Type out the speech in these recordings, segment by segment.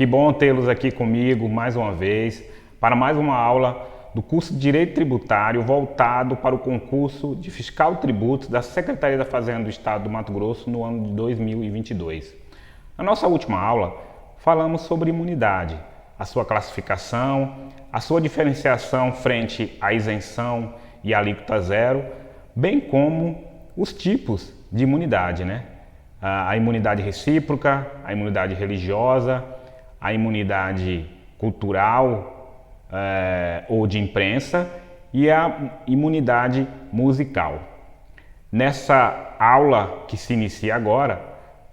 que bom tê-los aqui comigo mais uma vez para mais uma aula do curso de Direito Tributário voltado para o concurso de Fiscal Tributos da Secretaria da Fazenda do Estado do Mato Grosso no ano de 2022. Na nossa última aula, falamos sobre imunidade, a sua classificação, a sua diferenciação frente à isenção e à alíquota zero, bem como os tipos de imunidade, né? A imunidade recíproca, a imunidade religiosa, a imunidade cultural ou de imprensa e a imunidade musical. Nessa aula que se inicia agora,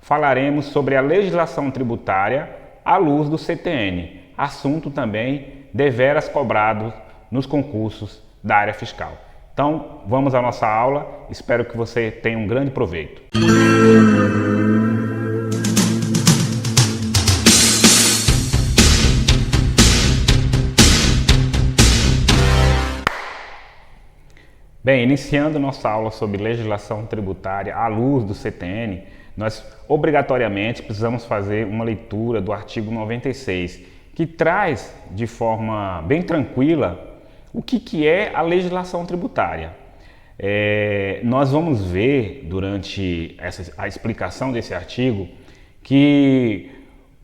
falaremos sobre a legislação tributária à luz do CTN, assunto também deveras cobrado nos concursos da área fiscal. Então, vamos à nossa aula, espero que você tenha um grande proveito. Bem, iniciando nossa aula sobre legislação tributária à luz do CTN, nós obrigatoriamente precisamos fazer uma leitura do artigo 96, que traz de forma bem tranquila o que é a legislação tributária. Nós vamos ver durante a explicação desse artigo que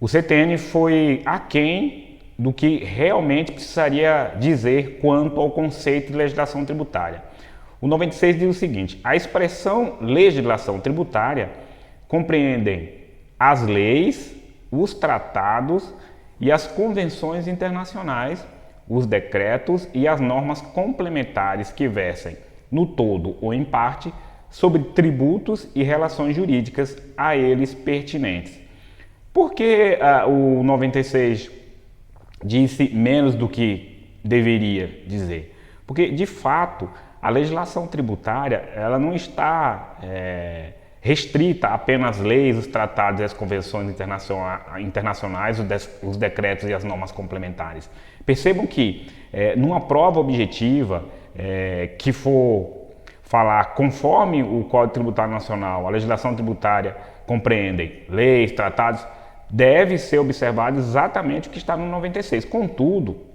o CTN foi aquém do que realmente precisaria dizer quanto ao conceito de legislação tributária. O 96 diz o seguinte: a expressão legislação tributária compreendem as leis, os tratados e as convenções internacionais, os decretos e as normas complementares que versem, no todo ou em parte, sobre tributos e relações jurídicas a eles pertinentes. Por que o 96 disse menos do que deveria dizer? Porque, de fato, a legislação tributária ela não está restrita a apenas às leis, os tratados e as convenções internacionais, os decretos e as normas complementares. Percebam que, numa prova objetiva que for falar conforme o Código Tributário Nacional, a legislação tributária compreendem leis, tratados, deve ser observado exatamente o que está no 96. Contudo,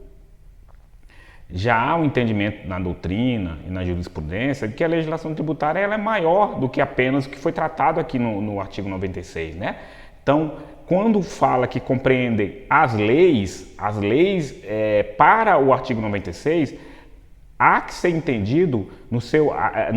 já há um entendimento na doutrina e na jurisprudência de que a legislação tributária ela é maior do que apenas o que foi tratado aqui no artigo 96, né? Então, quando fala que compreendem as leis para o artigo 96, há que ser entendido no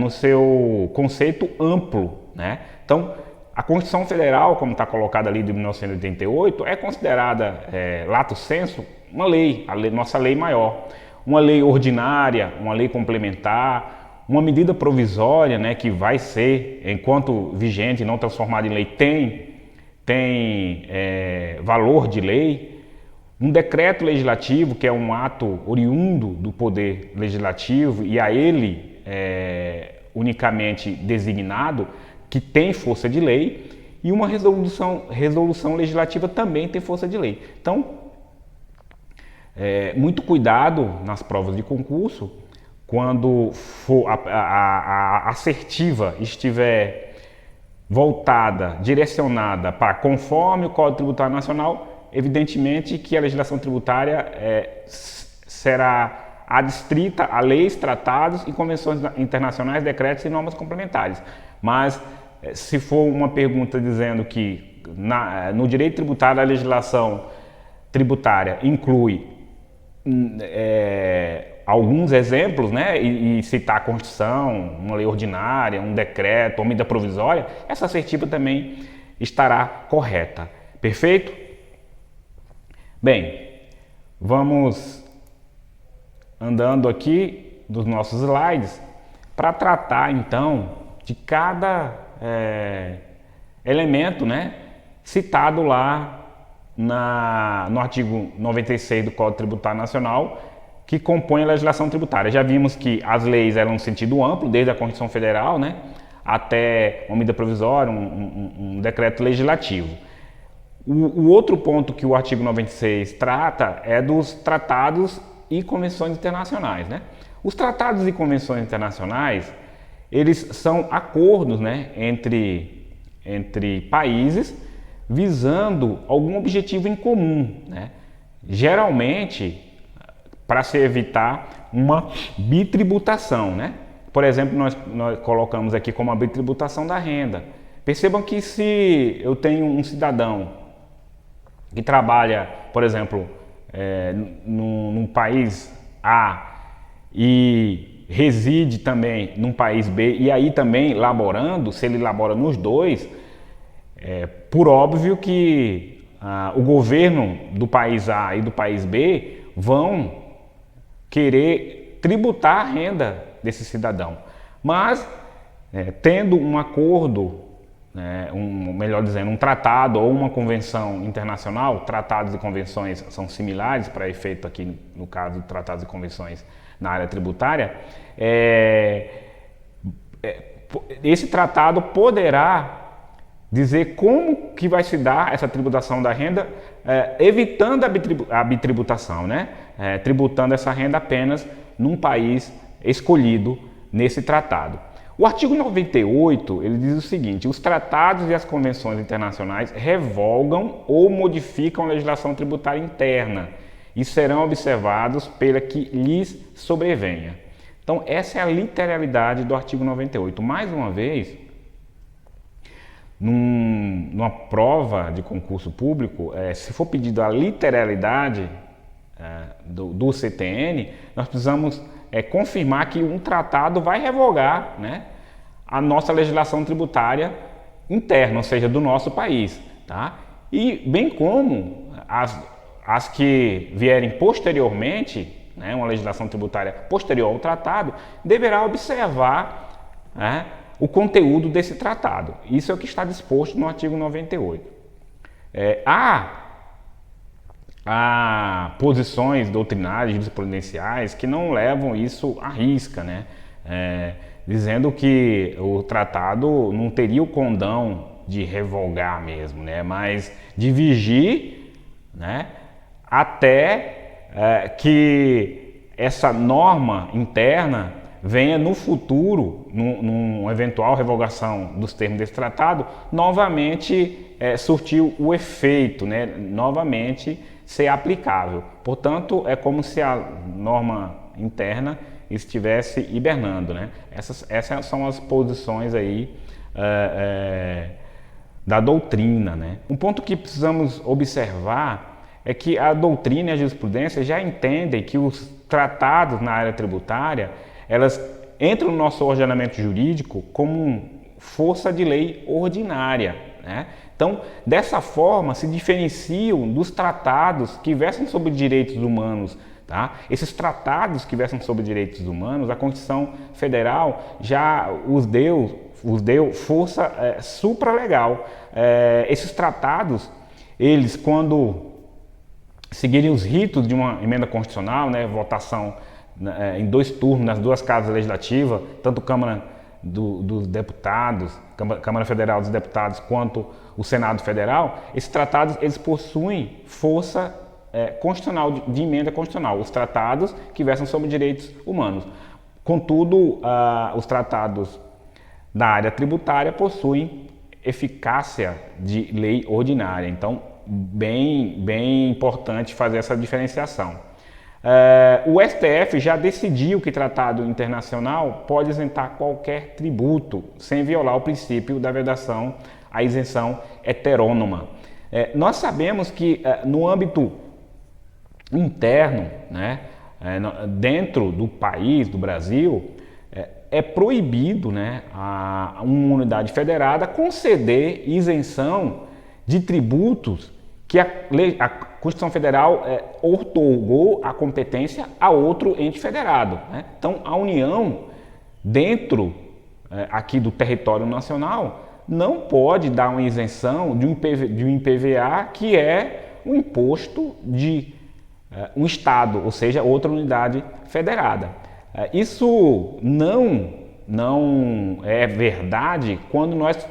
seu conceito amplo, né? Então, a Constituição Federal, como está colocada ali de 1988, é considerada, lato sensu, uma lei, nossa lei maior. Uma lei ordinária, uma lei complementar, uma medida provisória, né, que vai ser, enquanto vigente e não transformada em lei, tem valor de lei. Um decreto legislativo, que é um ato oriundo do poder legislativo e a ele unicamente designado, que tem força de lei, e uma resolução legislativa também tem força de lei. Então, muito cuidado nas provas de concurso, quando for a assertiva estiver voltada, direcionada para conforme o Código Tributário Nacional, evidentemente que a legislação tributária será adstrita a leis, tratados e convenções internacionais, decretos e normas complementares. Mas se for uma pergunta dizendo que no direito tributário a legislação tributária inclui alguns exemplos, né, e citar a Constituição, uma lei ordinária, um decreto, uma medida provisória, essa assertiva também estará correta. Perfeito? Bem, vamos andando aqui dos nossos slides para tratar então de cada elemento, né, citado lá no artigo 96 do Código Tributário Nacional, que compõe a legislação tributária. Já vimos que as leis eram no sentido amplo, desde a Constituição Federal, né, até uma medida provisória, um decreto legislativo. O outro ponto que o artigo 96 trata é dos tratados e convenções internacionais, né? Os tratados e convenções internacionais, eles são acordos, né, entre países visando algum objetivo em comum, né? Geralmente para se evitar uma bitributação, né? Por exemplo, nós colocamos aqui como a bitributação da renda. Percebam que se eu tenho um cidadão que trabalha, por exemplo, num país A e reside também num país B, e aí também laborando, se ele labora nos dois, por óbvio que o governo do país A e do país B vão querer tributar a renda desse cidadão. Mas, tendo um acordo, melhor dizendo, um tratado ou uma convenção internacional, tratados e convenções são similares para efeito aqui no caso de tratados e convenções na área tributária, esse tratado poderá dizer como que vai se dar essa tributação da renda, evitando a bitributação, né? Tributando essa renda apenas num país escolhido nesse tratado. O artigo 98, ele diz o seguinte: os tratados e as convenções internacionais revogam ou modificam a legislação tributária interna e serão observados pela que lhes sobrevenha. Então, essa é a literalidade do artigo 98. Mais uma vez, numa prova de concurso público, se for pedido a literalidade do CTN, nós precisamos confirmar que um tratado vai revogar, né, a nossa legislação tributária interna, ou seja, do nosso país, tá? E bem como as que vierem posteriormente, né, uma legislação tributária posterior ao tratado, deverá observar, né, o conteúdo desse tratado. Isso é o que está disposto no artigo 98. Há posições doutrinárias, jurisprudenciais que não levam isso à risca, né? Dizendo que o tratado não teria o condão de revogar mesmo, né? Mas de vigir, né, até que essa norma interna venha no futuro, numa eventual revogação dos termos desse tratado, novamente surtir o efeito, né? Novamente ser aplicável. Portanto, é como se a norma interna estivesse hibernando, né? Essas são as posições aí da doutrina, né? Um ponto que precisamos observar é que a doutrina e a jurisprudência já entendem que os tratados na área tributária, elas entram no nosso ordenamento jurídico como força de lei ordinária, né? Então, dessa forma, se diferenciam dos tratados que versam sobre direitos humanos, tá? Esses tratados que versam sobre direitos humanos, a Constituição Federal já os deu força supralegal. Esses tratados, eles, quando seguirem os ritos de uma emenda constitucional, né, votação em 2 turnos nas 2 casas legislativas, tanto Câmara dos Deputados, Câmara Federal dos Deputados, quanto o Senado Federal, esses tratados eles possuem força constitucional, de emenda constitucional, os tratados que versam sobre direitos humanos. Contudo, os tratados da área tributária possuem eficácia de lei ordinária. Então, bem importante fazer essa diferenciação. O STF já decidiu que tratado internacional pode isentar qualquer tributo sem violar o princípio da vedação à isenção heterônoma. Nós sabemos que no âmbito interno, né, dentro do país, do Brasil, é proibido, né, a uma unidade federada conceder isenção de tributos que a Constituição Federal outorgou a competência a outro ente federado, né? Então, a União, dentro aqui do território nacional, não pode dar uma isenção de um IPVA que é um imposto de um Estado, ou seja, outra unidade federada. Isso não é verdade quando nós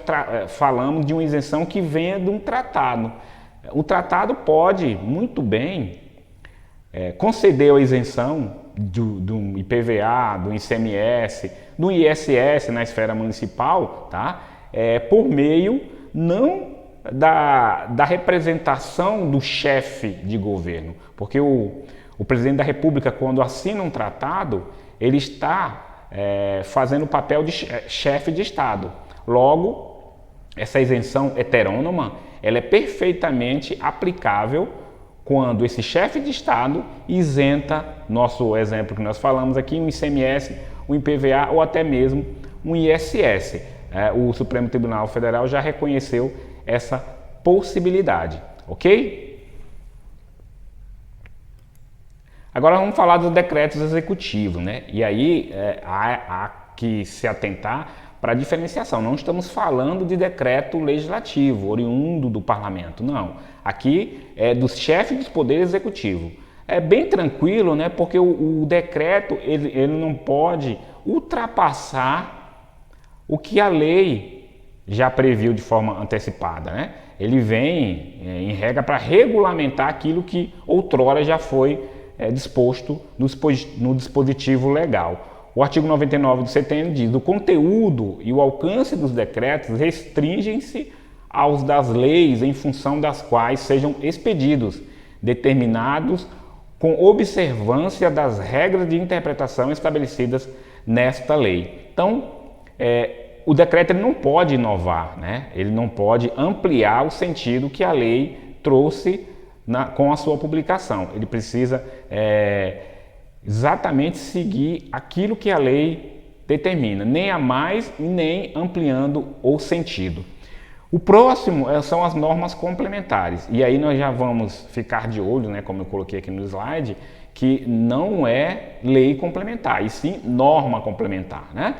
falamos de uma isenção que venha de um tratado. O tratado pode, muito bem, conceder a isenção do IPVA, do ICMS, do ISS na esfera municipal, tá? Por meio não da representação do chefe de governo, porque o presidente da República, quando assina um tratado, ele está fazendo o papel de chefe de Estado. Logo, essa isenção heterônoma, ela é perfeitamente aplicável quando esse chefe de Estado isenta, nosso exemplo que nós falamos aqui, um ICMS, um IPVA ou até mesmo um ISS. O Supremo Tribunal Federal já reconheceu essa possibilidade, ok? Agora vamos falar dos decretos executivos, né? E aí há que se atentar para a diferenciação. Não estamos falando de decreto legislativo, oriundo do parlamento, não. Aqui é dos chefes dos poderes executivos. É bem tranquilo, né? Porque o decreto ele não pode ultrapassar o que a lei já previu de forma antecipada, né? Ele vem, em regra, para regulamentar aquilo que outrora já foi disposto no dispositivo legal. O artigo 99 do CTN diz: o conteúdo e o alcance dos decretos restringem-se aos das leis em função das quais sejam expedidos, determinados com observância das regras de interpretação estabelecidas nesta lei. Então, o decreto ele não pode inovar, né? Ele não pode ampliar o sentido que a lei trouxe com a sua publicação. Ele precisa exatamente seguir aquilo que a lei determina, nem a mais nem ampliando o sentido. O próximo são as normas complementares, e aí nós já vamos ficar de olho, né, como eu coloquei aqui no slide, que não é lei complementar, e sim norma complementar, né?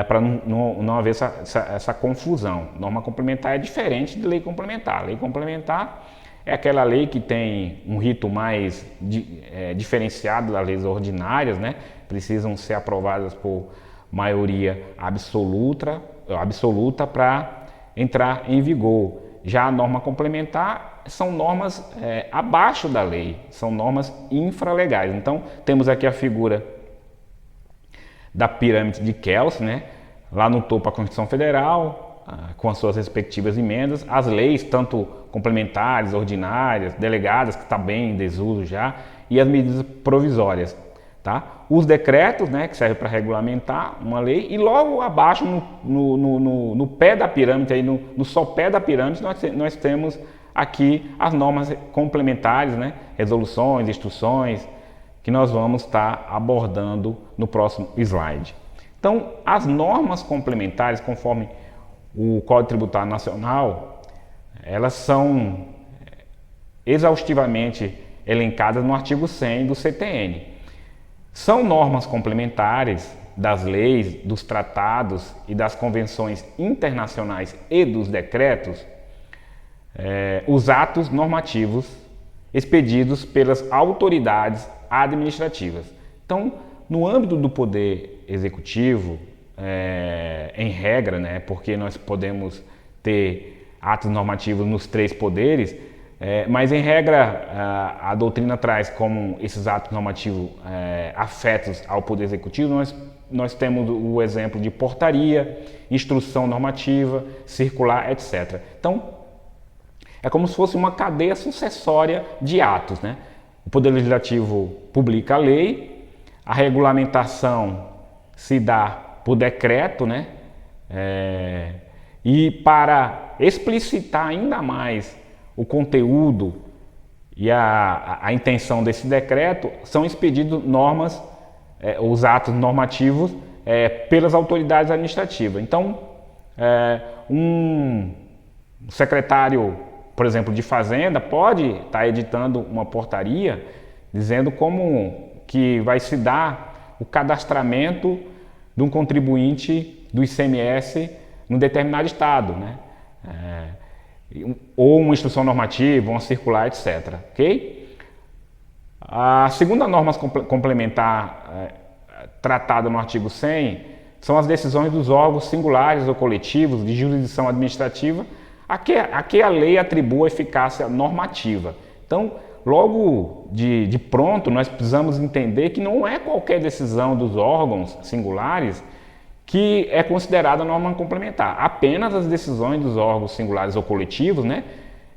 Para não haver essa confusão. Norma complementar é diferente de lei complementar. Lei complementar é aquela lei que tem um rito mais diferenciado das leis ordinárias, né? Precisam ser aprovadas por maioria absoluta para entrar em vigor. Já a norma complementar são normas abaixo da lei, são normas infralegais. Então, temos aqui a figura da pirâmide de Kelsen, né? Lá no topo a Constituição Federal, com as suas respectivas emendas, as leis, tanto complementares, ordinárias, delegadas, que está bem em desuso já, e as medidas provisórias. Tá? Os decretos, né, que servem para regulamentar uma lei, e logo abaixo, no pé da pirâmide, aí no sopé da pirâmide, nós temos aqui as normas complementares, né, resoluções, instruções, que nós vamos estar abordando no próximo slide. Então, as normas complementares, conforme o Código Tributário Nacional, elas são exaustivamente elencadas no artigo 100 do CTN. São normas complementares das leis, dos tratados e das convenções internacionais e dos decretos, os atos normativos expedidos pelas autoridades administrativas. Então, no âmbito do poder executivo, em regra, né, porque nós podemos ter atos normativos nos três poderes, mas em regra a doutrina traz como esses atos normativos afetos ao poder executivo, nós temos o exemplo de portaria, instrução normativa, circular, etc. Então, é como se fosse uma cadeia sucessória de atos, né? O Poder Legislativo publica a lei, a regulamentação se dá por decreto, né? E para explicitar ainda mais o conteúdo e a intenção desse decreto, são expedidos normas, os atos normativos, pelas autoridades administrativas. Então, um secretário, por exemplo, de Fazenda, pode estar editando uma portaria dizendo como que vai se dar o cadastramento de um contribuinte do ICMS num determinado estado, né? Ou uma instrução normativa, uma circular, etc. Ok? A segunda norma complementar tratada no artigo 100 são as decisões dos órgãos singulares ou coletivos de jurisdição administrativa a que a lei atribui eficácia normativa. Então, logo de pronto, nós precisamos entender que não é qualquer decisão dos órgãos singulares que é considerada norma complementar. Apenas as decisões dos órgãos singulares ou coletivos, né,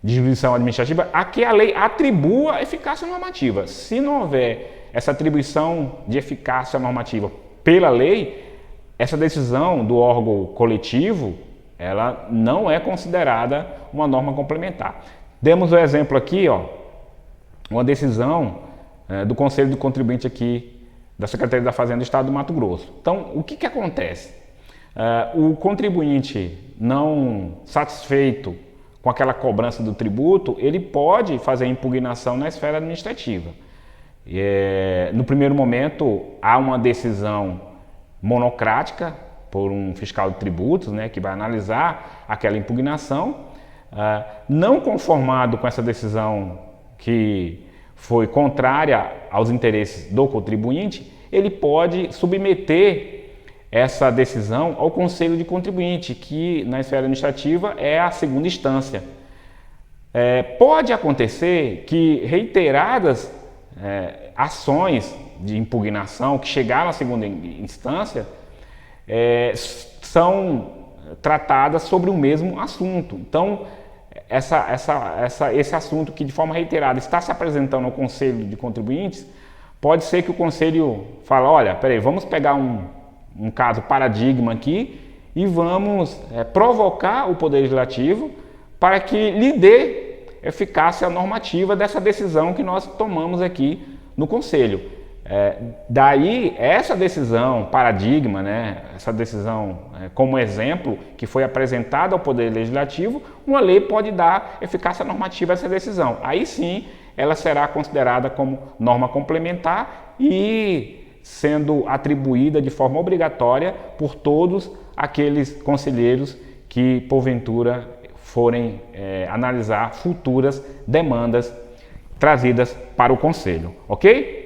de jurisdição administrativa, a que a lei atribua eficácia normativa. Se não houver essa atribuição de eficácia normativa pela lei, essa decisão do órgão coletivo, ela não é considerada uma norma complementar. Demos o exemplo aqui, ó, uma decisão do Conselho do Contribuinte aqui da Secretaria da Fazenda do Estado do Mato Grosso. Então, o que acontece? O contribuinte não satisfeito com aquela cobrança do tributo, ele pode fazer impugnação na esfera administrativa. No primeiro momento, há uma decisão monocrática por um fiscal de tributos, né, que vai analisar aquela impugnação. Não conformado com essa decisão que foi contrária aos interesses do contribuinte, ele pode submeter essa decisão ao Conselho de Contribuinte, que na esfera administrativa é a segunda instância. Pode acontecer que reiteradas ações de impugnação que chegaram à segunda instância são tratadas sobre o mesmo assunto. Então, esse assunto que de forma reiterada está se apresentando ao Conselho de Contribuintes, pode ser que o Conselho fale, olha, peraí, vamos pegar um caso paradigma aqui e vamos provocar o Poder Legislativo para que lhe dê eficácia normativa dessa decisão que nós tomamos aqui no Conselho. Daí, essa decisão paradigma, né, essa decisão como exemplo que foi apresentada ao Poder Legislativo, uma lei pode dar eficácia normativa a essa decisão. Aí sim, ela será considerada como norma complementar e sendo atribuída de forma obrigatória por todos aqueles conselheiros que, porventura, forem analisar futuras demandas trazidas para o Conselho, ok?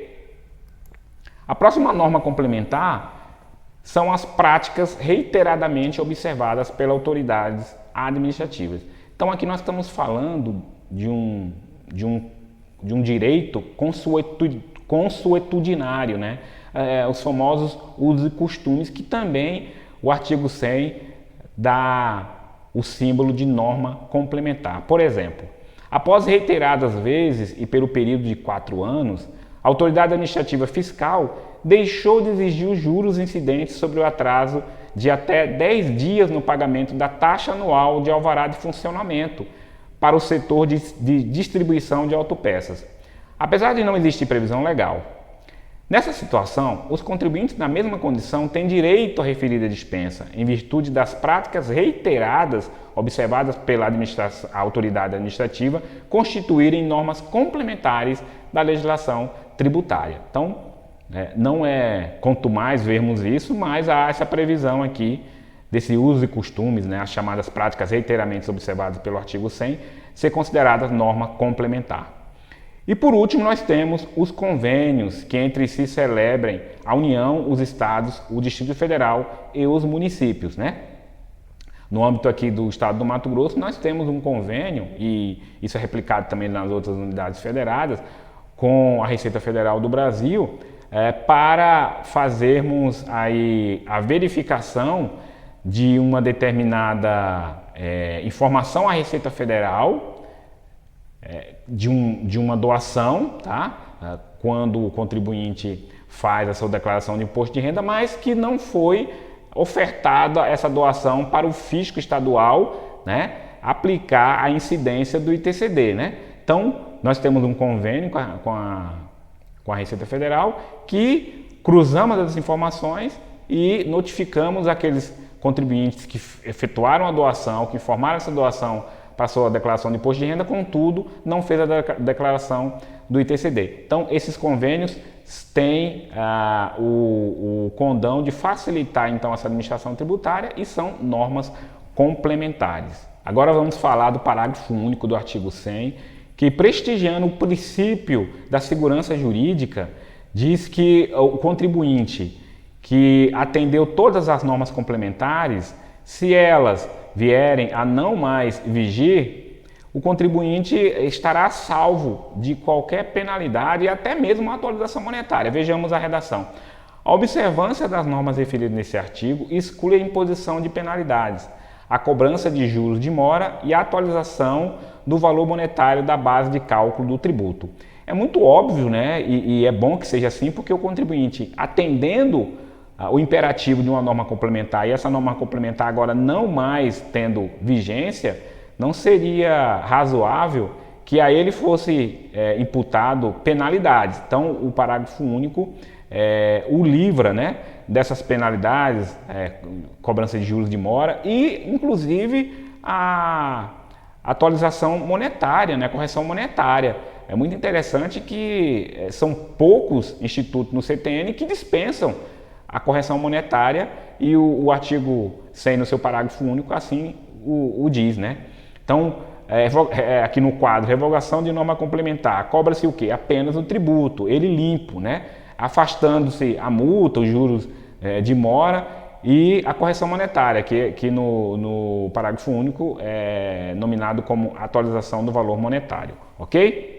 A próxima norma complementar são as práticas reiteradamente observadas pelas autoridades administrativas. Então aqui nós estamos falando de um direito consuetudinário, né? Os famosos usos e costumes, que também o artigo 100 dá o símbolo de norma complementar. Por exemplo, após reiteradas vezes e pelo período de 4 anos, a autoridade administrativa fiscal deixou de exigir os juros incidentes sobre o atraso de até 10 dias no pagamento da taxa anual de alvará de funcionamento para o setor de distribuição de autopeças, apesar de não existir previsão legal. Nessa situação, os contribuintes na mesma condição têm direito à referida dispensa, em virtude das práticas reiteradas observadas pela autoridade administrativa constituírem normas complementares da legislação tributária. Então, não é quanto mais vermos isso, mais há essa previsão aqui desse uso e costumes, né, as chamadas práticas reiteradamente observadas pelo artigo 100, ser consideradas norma complementar. E por último, nós temos os convênios que entre si celebrem a União, os estados, o Distrito Federal e os municípios, né? No âmbito aqui do estado do Mato Grosso, nós temos um convênio, e isso é replicado também nas outras unidades federadas, com a Receita Federal do Brasil, para fazermos aí a verificação de uma determinada informação à Receita Federal, de uma doação, tá? Quando o contribuinte faz a sua declaração de imposto de renda, mas que não foi ofertada essa doação para o fisco estadual, né, aplicar a incidência do ITCD, né? Então, nós temos um convênio com a Receita Federal que cruzamos as informações e notificamos aqueles contribuintes que efetuaram a doação, que informaram essa doação para a sua declaração de imposto de renda, contudo, não fez a declaração do ITCD. Então, esses convênios têm o condão de facilitar, então, essa administração tributária e são normas complementares. Agora vamos falar do parágrafo único do artigo 100, que, prestigiando o princípio da segurança jurídica, diz que o contribuinte que atendeu todas as normas complementares, se elas vierem a não mais vigir, o contribuinte estará salvo de qualquer penalidade e até mesmo uma atualização monetária. Vejamos a redação. A observância das normas referidas nesse artigo exclui a imposição de penalidades, a cobrança de juros de mora e a atualização do valor monetário da base de cálculo do tributo. É muito óbvio, né? E é bom que seja assim, porque o contribuinte, atendendo o imperativo de uma norma complementar e essa norma complementar agora não mais tendo vigência, não seria razoável que a ele fosse imputado penalidades. Então, o parágrafo único o livra, né, dessas penalidades, cobrança de juros de mora e, inclusive, a atualização monetária, né, correção monetária. É muito interessante que são poucos institutos no CTN que dispensam a correção monetária e o artigo 100 no seu parágrafo único assim o diz, né? Então, aqui no quadro, revogação de norma complementar, cobra-se o quê? Apenas o tributo, ele limpo, né? Afastando-se a multa, os juros de mora e a correção monetária, que no parágrafo único é nominado como atualização do valor monetário, ok?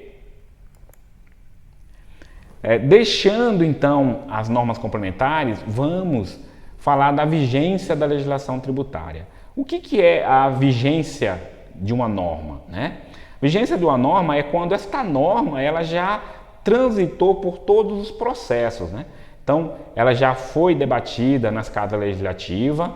Deixando então as normas complementares, vamos falar da vigência da legislação tributária. O que é a vigência de uma norma, né? Vigência de uma norma é quando esta norma ela já transitou por todos os processos, né? Então, ela já foi debatida nas casas legislativas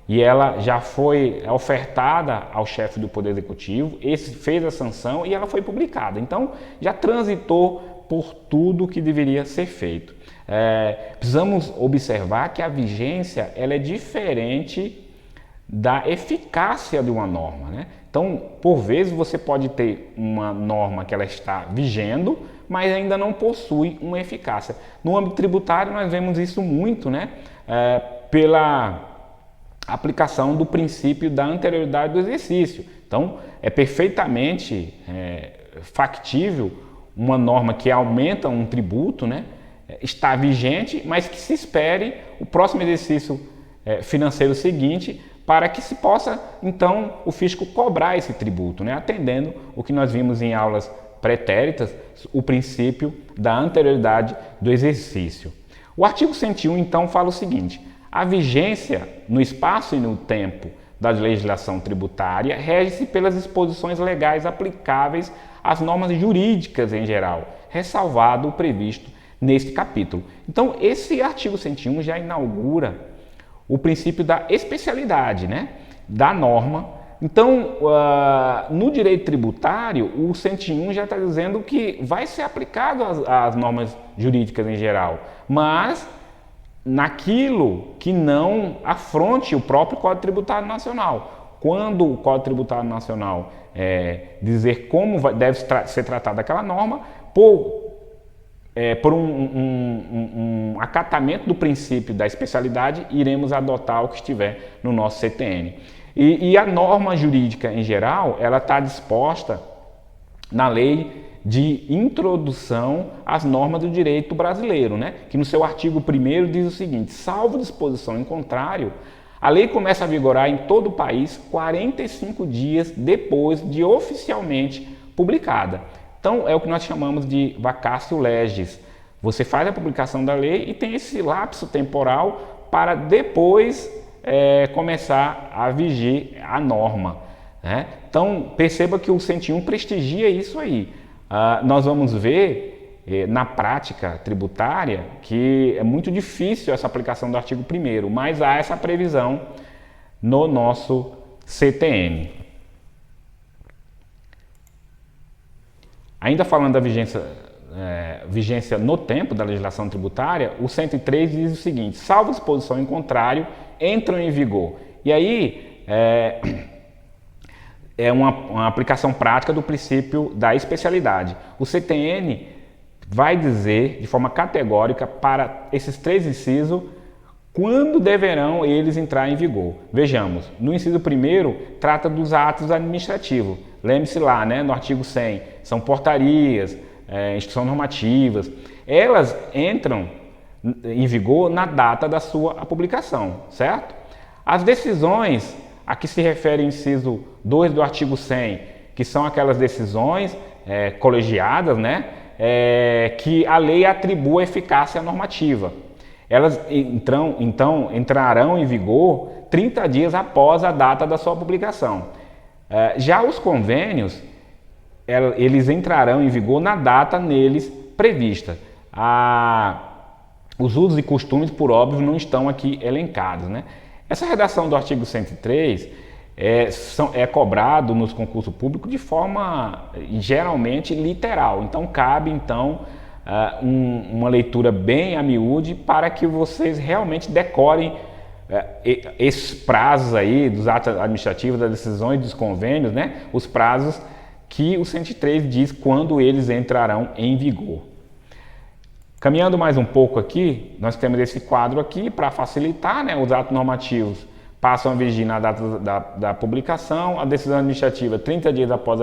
e ela já foi ofertada ao chefe do Poder Executivo, esse fez a sanção e ela foi publicada. Então, já transitou por tudo que deveria ser feito. Precisamos observar que a vigência ela é diferente da eficácia de uma norma, né? Então, por vezes, você pode ter uma norma que ela está vigendo, mas ainda não possui uma eficácia. No âmbito tributário, nós vemos isso muito, né? Pela aplicação do princípio da anterioridade do exercício. Então, é perfeitamente factível uma norma que aumenta um tributo, né? Está vigente, mas que se espere o próximo exercício financeiro seguinte para que se possa, então, o fisco cobrar esse tributo, né? Atendendo o que nós vimos em aulas pretéritas, o princípio da anterioridade do exercício. O artigo 101, então, fala o seguinte: a vigência no espaço e no tempo da legislação tributária rege-se pelas disposições legais aplicáveis às normas jurídicas em geral, ressalvado o previsto neste capítulo. Então, esse artigo 101 já inaugura o princípio da especialidade, né, da norma. Então, no direito tributário, o 101 já está dizendo que vai ser aplicado às normas jurídicas em geral, mas naquilo que não afronte o próprio Código Tributário Nacional. Quando o Código Tributário Nacional dizer como deve ser tratada aquela norma, por um acatamento do princípio da especialidade, iremos adotar o que estiver no nosso CTN. E a norma jurídica em geral, ela está disposta na lei de introdução às normas do direito brasileiro, né? Que no seu artigo 1º diz o seguinte: salvo disposição em contrário, a lei começa a vigorar em todo o país 45 dias depois de oficialmente publicada. Então, é o que nós chamamos de vacatio legis. Você faz a publicação da lei e tem esse lapso temporal para depois começar a vigir a norma, né? Então, perceba que o 101 prestigia isso aí. Nós vamos ver na prática tributária que é muito difícil essa aplicação do artigo 1º, mas há essa previsão no nosso CTN. Ainda falando da vigência no tempo da legislação tributária, o 103 diz o seguinte: salvo disposição em contrário, entram em vigor. E aí é uma aplicação prática do princípio da especialidade. O CTN vai dizer de forma categórica para esses 3 incisos quando deverão eles entrar em vigor. Vejamos, no inciso 1º trata dos atos administrativos. Lembre-se lá, né, no artigo 100, são portarias, instituições normativas. Elas entram em vigor na data da sua publicação, certo? As decisões a que se refere o inciso 2 do artigo 100, que são aquelas decisões colegiadas, né, que a lei atribui eficácia normativa. Elas então entrarão em vigor 30 dias após a data da sua publicação. Já os convênios, eles entrarão em vigor na data neles prevista. Os usos e costumes, por óbvio, não estão aqui elencados, né? Essa redação do artigo 103 é cobrado nos concursos públicos de forma geralmente literal. Então cabe uma leitura bem a miúde para que vocês realmente decorem esses prazos aí dos atos administrativos, das decisões, dos convênios, né? Os prazos que o 103 diz quando eles entrarão em vigor. Caminhando mais um pouco aqui, nós temos esse quadro aqui para facilitar, né? Os atos normativos passam a vigir na data da publicação, a decisão administrativa 30 dias após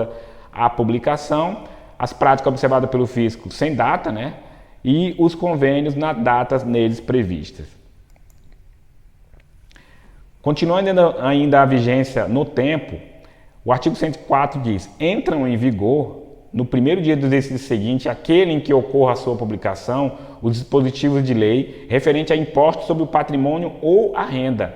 a publicação, as práticas observadas pelo fisco sem data, né? E os convênios nas datas neles previstas. Continuando ainda a vigência no tempo, o artigo 104 diz: entram em vigor no primeiro dia do exercício seguinte, aquele em que ocorra a sua publicação, os dispositivos de lei referente a impostos sobre o patrimônio ou a renda,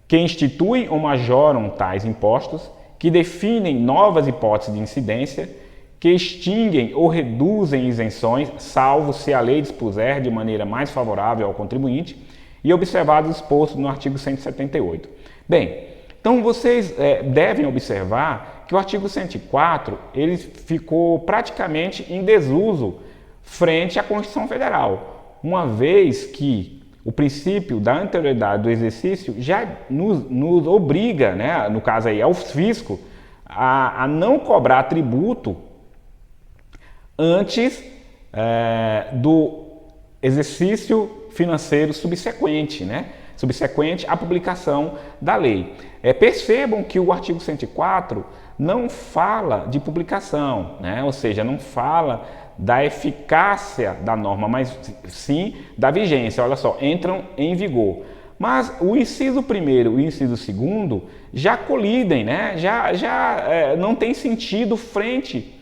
que instituem ou majoram tais impostos, que definem novas hipóteses de incidência, que extinguem ou reduzem isenções, salvo se a lei dispuser de maneira mais favorável ao contribuinte, e observado o exposto no artigo 178. Bem, então vocês devem observar que o artigo 104 ele ficou praticamente em desuso frente à Constituição Federal, uma vez que o princípio da anterioridade do exercício já nos obriga, né, no caso aí, ao fisco, a não cobrar tributo antes do exercício financeiro subsequente, né? Subsequente à publicação da lei. Percebam que o artigo 104 não fala de publicação, né? Ou seja, não fala da eficácia da norma, mas sim da vigência. Olha só, entram em vigor. Mas o inciso 1º e o inciso 2º já colidem, né? Já não tem sentido frente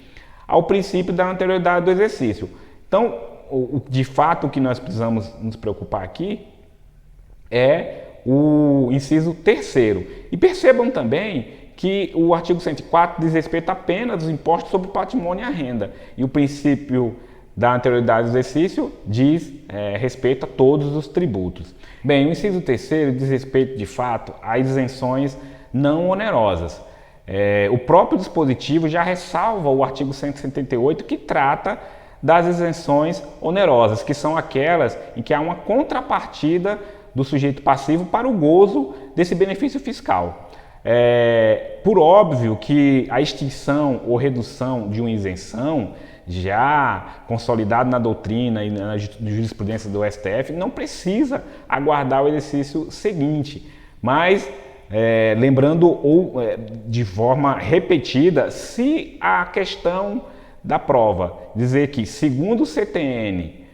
ao princípio da anterioridade do exercício. Então, de fato, o que nós precisamos nos preocupar aqui é o inciso 3º. E percebam também que o artigo 104 diz respeito apenas aos impostos sobre o patrimônio e a renda. E o princípio da anterioridade do exercício diz respeito a todos os tributos. Bem, o inciso 3º diz respeito, de fato, a isenções não onerosas. O próprio dispositivo já ressalva o artigo 178, que trata das isenções onerosas, que são aquelas em que há uma contrapartida do sujeito passivo para o gozo desse benefício fiscal. Por óbvio que a extinção ou redução de uma isenção, já consolidado na doutrina e na jurisprudência do STF, não precisa aguardar o exercício seguinte, mas lembrando de forma repetida, se a questão da prova dizer que, segundo o CTN,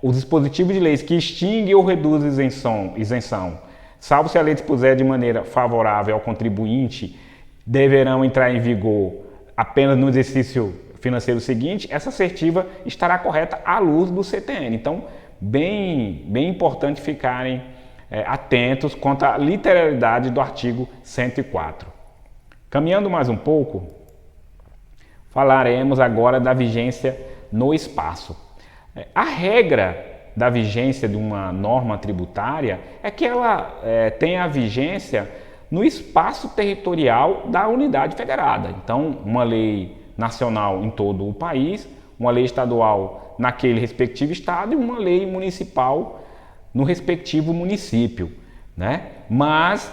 os dispositivos de leis que extinguem ou reduzem isenção, salvo se a lei dispuser de maneira favorável ao contribuinte, deverão entrar em vigor apenas no exercício financeiro seguinte, essa assertiva estará correta à luz do CTN. Então, bem importante ficarem atentos quanto à literalidade do artigo 104. Caminhando mais um pouco, falaremos agora da vigência no espaço. A regra da vigência de uma norma tributária é que ela tenha a vigência no espaço territorial da unidade federada. Então, uma lei nacional em todo o país, uma lei estadual naquele respectivo estado e uma lei municipal no respectivo município, né? Mas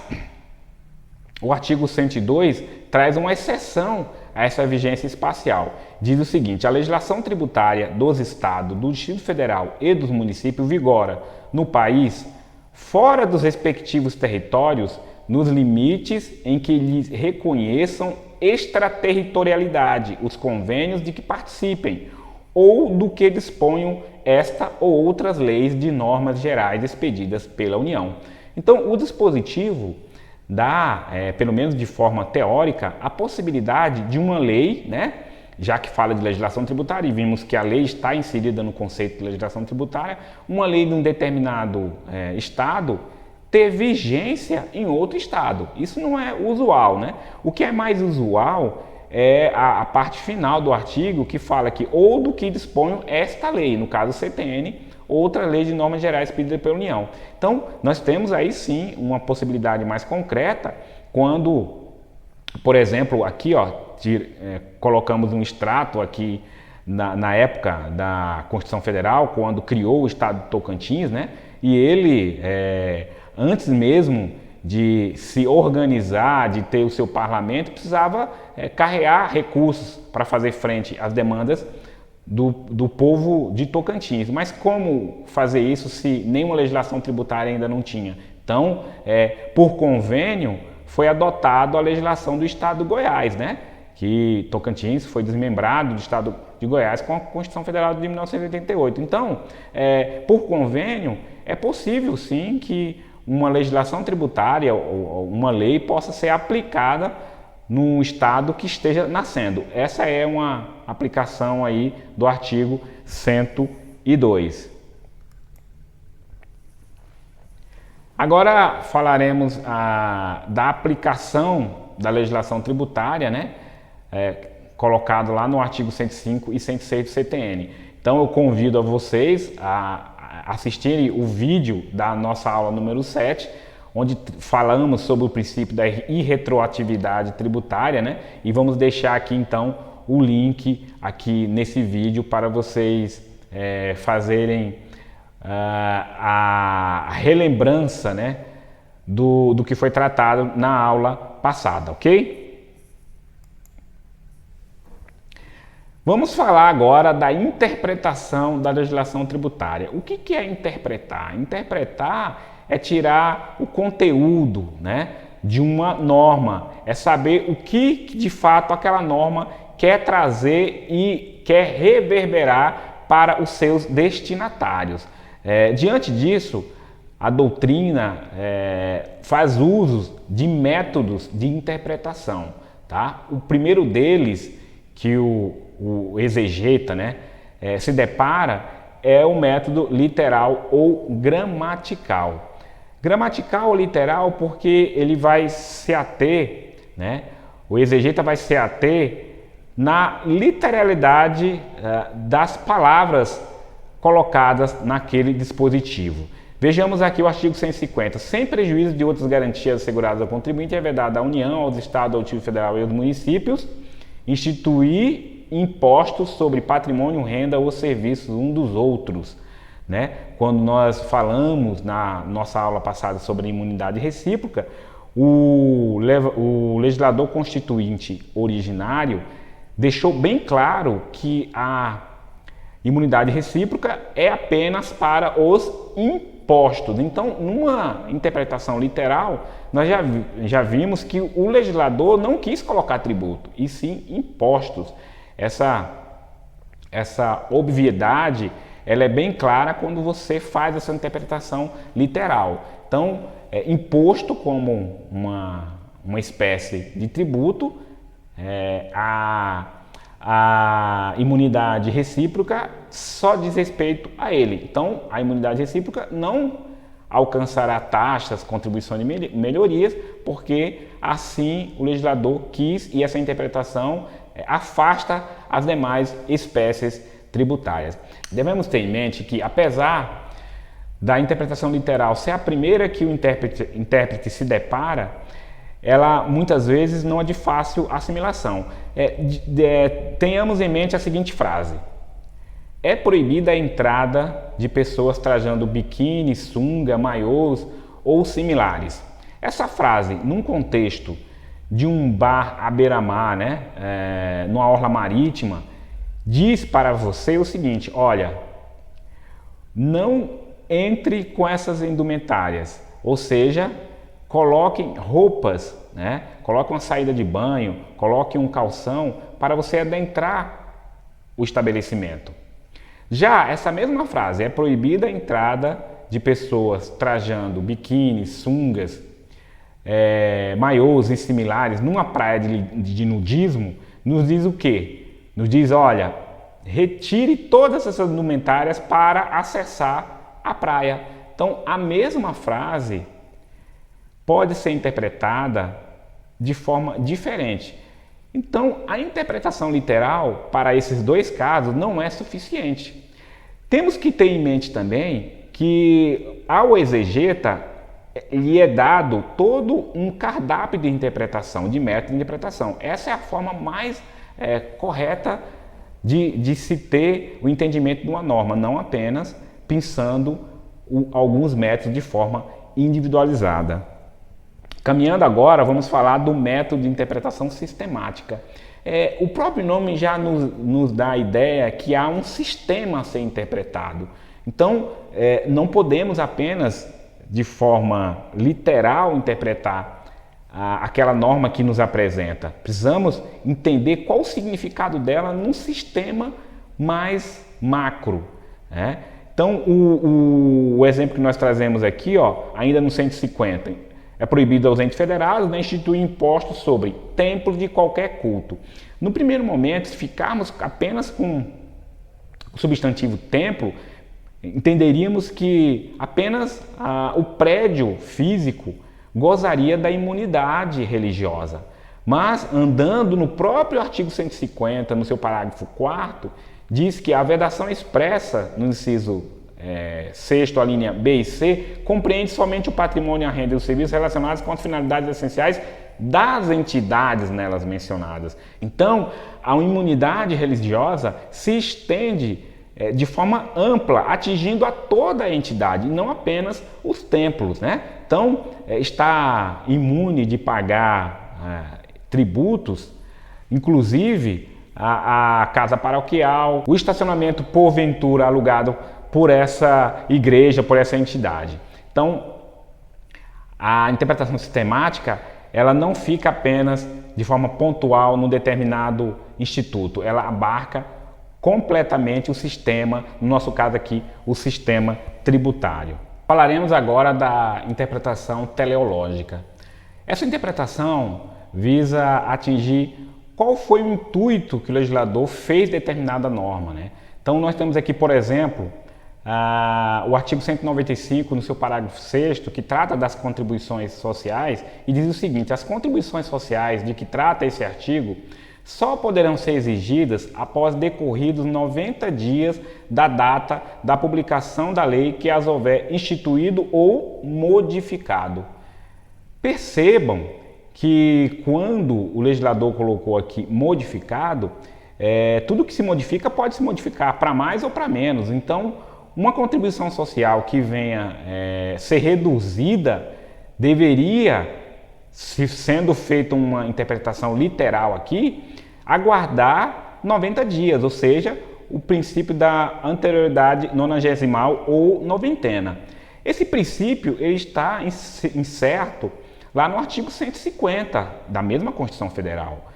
o artigo 102 traz uma exceção a essa vigência espacial. Diz o seguinte: a legislação tributária dos estados, do Distrito Federal e dos municípios vigora no país, fora dos respectivos territórios, nos limites em que lhes reconheçam extraterritorialidade os convênios de que participem, ou do que disponham esta ou outras leis de normas gerais expedidas pela União. Então, o dispositivo dá, pelo menos de forma teórica, a possibilidade de uma lei, né, Já que fala de legislação tributária e vimos que a lei está inserida no conceito de legislação tributária, uma lei de um determinado estado ter vigência em outro estado. Isso não é usual, né? O que é mais usual é a parte final do artigo que fala que ou do que dispõe esta lei, no caso o CTN, outra lei de normas gerais pedida pela União. Então, nós temos aí sim uma possibilidade mais concreta quando, por exemplo, aqui colocamos um extrato aqui na época da Constituição Federal, quando criou o Estado de Tocantins, né? E ele, antes mesmo de se organizar, de ter o seu parlamento, precisava carregar recursos para fazer frente às demandas do povo de Tocantins. Mas como fazer isso se nenhuma legislação tributária ainda não tinha? Então, por convênio, foi adotado a legislação do Estado do Goiás, né? Que Tocantins foi desmembrado do Estado de Goiás com a Constituição Federal de 1988. Então, por convênio, é possível sim que uma legislação tributária ou uma lei possa ser aplicada no estado que esteja nascendo. Essa é uma aplicação aí do artigo 102. Agora falaremos da aplicação da legislação tributária, né? Colocado lá no artigo 105 e 106 do CTN. Então eu convido a vocês a assistirem o vídeo da nossa aula número 7, onde falamos sobre o princípio da irretroatividade tributária, né? E vamos deixar aqui então o link aqui nesse vídeo para vocês fazerem a relembrança, né, do que foi tratado na aula passada, ok? Vamos falar agora da interpretação da legislação tributária. O que é interpretar? Interpretar é tirar o conteúdo, né, de uma norma, é saber o que de fato aquela norma quer trazer e quer reverberar para os seus destinatários. Diante disso, a doutrina faz uso de métodos de interpretação. Tá? O primeiro deles, que o exegeta, né, se depara, é o método literal ou gramatical. Gramatical ou literal porque ele vai se ater, né, o exegeta vai se ater na literalidade das palavras colocadas naquele dispositivo. Vejamos aqui o artigo 150. Sem prejuízo de outras garantias asseguradas ao contribuinte, é vedado à União, aos Estados, ao Distrito Federal e aos municípios instituir impostos sobre patrimônio, renda ou serviços um dos outros. Né? Quando nós falamos na nossa aula passada sobre a imunidade recíproca, o legislador constituinte originário deixou bem claro que a imunidade recíproca é apenas para os impostos. Então, numa interpretação literal, nós já vimos que o legislador não quis colocar tributo, e sim impostos. Essa obviedade, ela é bem clara quando você faz essa interpretação literal. Então, imposto como uma espécie de tributo, a imunidade recíproca só diz respeito a ele. Então, a imunidade recíproca não alcançará taxas, contribuições e melhorias, porque assim o legislador quis, e essa interpretação afasta as demais espécies tributárias. Devemos ter em mente que, apesar da interpretação literal ser a primeira que o intérprete se depara, ela muitas vezes não é de fácil assimilação. Tenhamos em mente a seguinte frase: é proibida a entrada de pessoas trajando biquíni, sunga, maiôs ou similares. Essa frase, num contexto de um bar à beira-mar, né, numa orla marítima, diz para você o seguinte: olha, não entre com essas indumentárias, ou seja, coloquem roupas, né? Coloque uma saída de banho, coloque um calção para você adentrar o estabelecimento. Já essa mesma frase, é proibida a entrada de pessoas trajando biquínis, sungas, maiôs e similares numa praia de nudismo, nos diz o quê? nos diz, olha, retire todas essas indumentárias para acessar a praia. Então, a mesma frase pode ser interpretada de forma diferente. Então, a interpretação literal para esses dois casos não é suficiente. Temos que ter em mente também que ao exegeta lhe é dado todo um cardápio de interpretação, de método de interpretação. Essa é a forma mais correta de se ter o entendimento de uma norma, não apenas pensando alguns métodos de forma individualizada. Caminhando agora, vamos falar do método de interpretação sistemática. O próprio nome já nos dá a ideia que há um sistema a ser interpretado. Então, não podemos apenas, de forma literal, interpretar aquela norma que nos apresenta. Precisamos entender qual o significado dela num sistema mais macro, né? Então, o exemplo que nós trazemos aqui, ainda no 150, é proibido aos entes federados instituir impostos sobre templos de qualquer culto. No primeiro momento, se ficarmos apenas com o substantivo templo, entenderíamos que apenas o prédio físico gozaria da imunidade religiosa. Mas, andando no próprio artigo 150, no seu parágrafo 4º, diz que a vedação expressa no inciso 6º, a linha B e C, compreende somente o patrimônio, a renda e os serviços relacionados com as finalidades essenciais das entidades nelas mencionadas. Então, a imunidade religiosa se estende de forma ampla, atingindo a toda a entidade, e não apenas os templos, né? Então, está imune de pagar tributos, inclusive a casa paroquial, o estacionamento porventura alugado por essa igreja, por essa entidade. Então, a interpretação sistemática, ela não fica apenas de forma pontual num determinado instituto, ela abarca completamente o sistema, no nosso caso aqui, o sistema tributário. Falaremos agora da interpretação teleológica. Essa interpretação visa atingir qual foi o intuito que o legislador fez determinada norma, né? Então, nós temos aqui, por exemplo, o artigo 195, no seu parágrafo 6º, que trata das contribuições sociais, e diz o seguinte: as contribuições sociais de que trata esse artigo só poderão ser exigidas após decorridos 90 dias da data da publicação da lei que as houver instituído ou modificado. Percebam que quando o legislador colocou aqui modificado, tudo que se modifica pode se modificar para mais ou para menos. Então, uma contribuição social que venha ser reduzida deveria, se sendo feita uma interpretação literal aqui, aguardar 90 dias, ou seja, o princípio da anterioridade nonagesimal ou noventena. Esse princípio ele está incerto lá no artigo 150 da mesma Constituição Federal.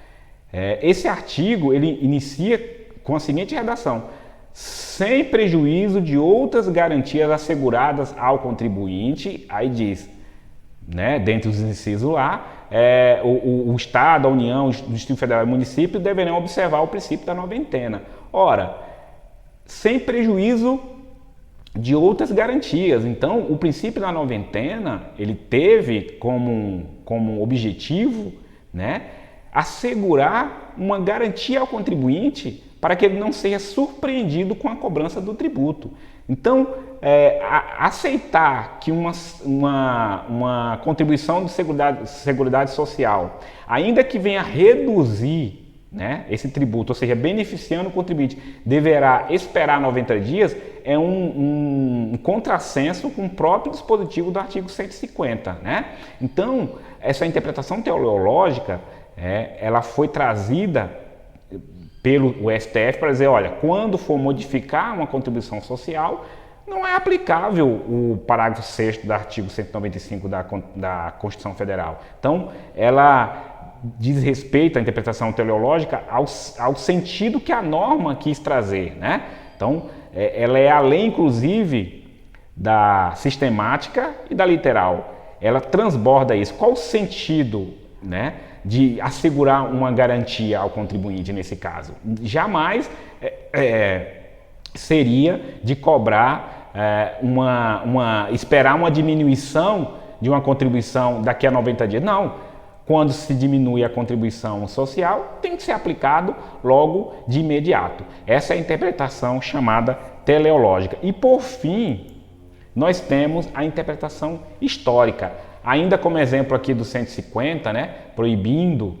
Esse artigo ele inicia com a seguinte redação: sem prejuízo de outras garantias asseguradas ao contribuinte, aí diz, né, dentre os incisos lá, o Estado, a União, o Distrito Federal e o município deverão observar o princípio da noventena. Ora, sem prejuízo de outras garantias. Então, o princípio da noventena, ele teve como objetivo, né, assegurar uma garantia ao contribuinte para que ele não seja surpreendido com a cobrança do tributo. Então, aceitar que uma contribuição de seguridade social, ainda que venha reduzir, né, esse tributo, ou seja, beneficiando o contribuinte, deverá esperar 90 dias, é um contrassenso com o próprio dispositivo do artigo 150. Né? Então, essa interpretação teleológica, ela foi trazida pelo STF para dizer, olha, quando for modificar uma contribuição social, não é aplicável o parágrafo 6º do artigo 195 da Constituição Federal. Então, ela diz respeito à interpretação teleológica ao sentido que a norma quis trazer, né? Então, ela é além, inclusive, da sistemática e da literal. Ela transborda isso. Qual o sentido, né, de assegurar uma garantia ao contribuinte nesse caso. Jamais seria de cobrar, esperar uma diminuição de uma contribuição daqui a 90 dias. Não. Quando se diminui a contribuição social, tem que ser aplicado logo de imediato. Essa é a interpretação chamada teleológica. E por fim, nós temos a interpretação histórica. Ainda como exemplo aqui do 150, né, proibindo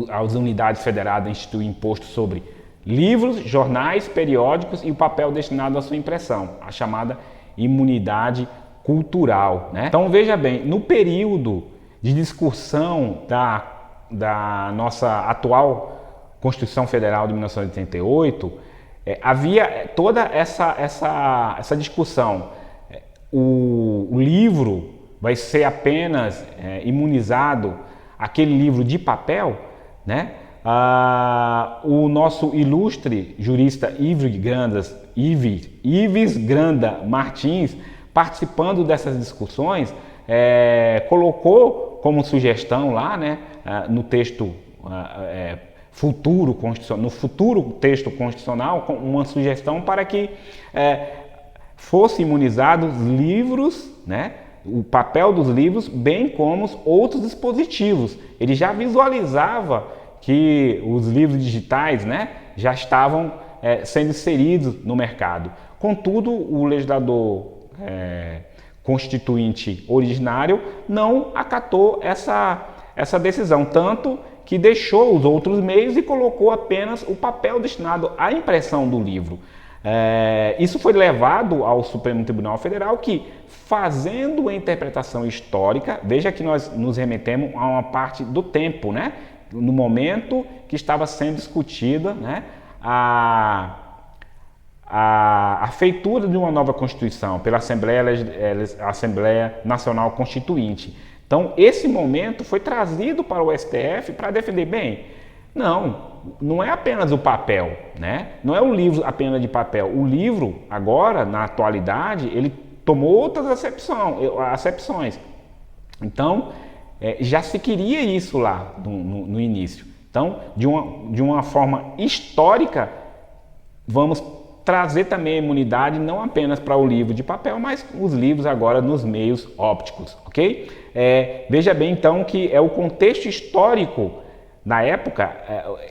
as unidades federadas a instituir imposto sobre livros, jornais, periódicos e o papel destinado à sua impressão, a chamada imunidade cultural, né? Então veja bem, no período de discussão da nossa atual Constituição Federal de 1988, havia toda essa discussão. O livro vai ser apenas imunizado, aquele livro de papel, né? O nosso ilustre jurista Ives Granda Martins, participando dessas discussões, colocou como sugestão lá, né, no texto no futuro texto constitucional, uma sugestão para que fossem imunizados livros, né, o papel dos livros, bem como os outros dispositivos. Ele já visualizava que os livros digitais, né, já estavam sendo inseridos no mercado. Contudo, o legislador constituinte originário não acatou essa decisão, tanto que deixou os outros meios e colocou apenas o papel destinado à impressão do livro. Isso foi levado ao Supremo Tribunal Federal, que, fazendo a interpretação histórica, veja que nós nos remetemos a uma parte do tempo, né? No momento que estava sendo discutida, né, a feitura de uma nova Constituição pela Assembleia Nacional Constituinte. Então, esse momento foi trazido para o STF para defender bem. Não é apenas o papel, né? Não é o livro apenas de papel. O livro, agora, na atualidade, ele tomou outras acepções. Então, já se queria isso lá no início. Então, de uma forma histórica, vamos trazer também a imunidade não apenas para o livro de papel, mas os livros agora nos meios ópticos, ok? Veja bem então que o contexto histórico na época,